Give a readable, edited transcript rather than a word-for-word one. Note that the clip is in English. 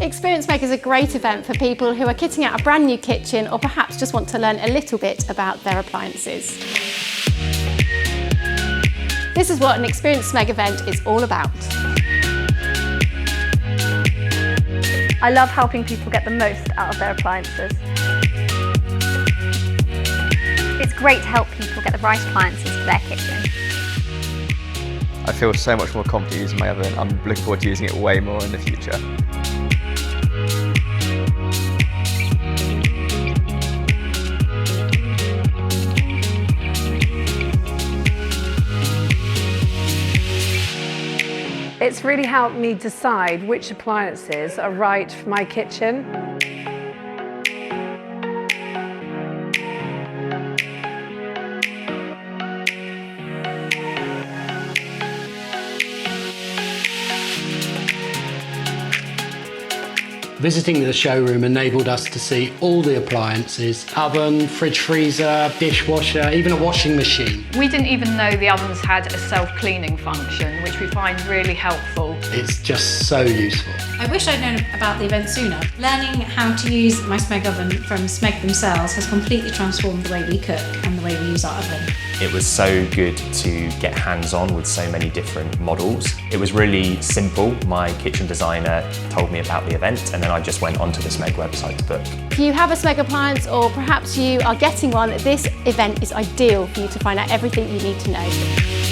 Experience Smeg is a great event for people who are kitting out a brand new kitchen or perhaps just want to learn a little bit about their appliances. This is what an Experience Smeg event is all about. I love helping people get the most out of their appliances. It's great to help people get the right appliances for their kitchen. I feel so much more confident using my oven. I'm looking forward to using it way more in the future. It's really helped me decide which appliances are right for my kitchen. Visiting the showroom enabled us to see all the appliances: oven, fridge freezer, dishwasher, even a washing machine. We didn't even know the ovens had a self-cleaning function, which we find really helpful. It's just so useful. I wish I'd known about the event sooner. Learning how to use my Smeg oven from Smeg themselves has completely transformed the way we cook and the way we use our oven. It was so good to get hands-on with so many different models. It was really simple. My kitchen designer told me about the event and then I just went onto the Smeg website to book. If you have a Smeg appliance or perhaps you are getting one, this event is ideal for you to find out everything you need to know.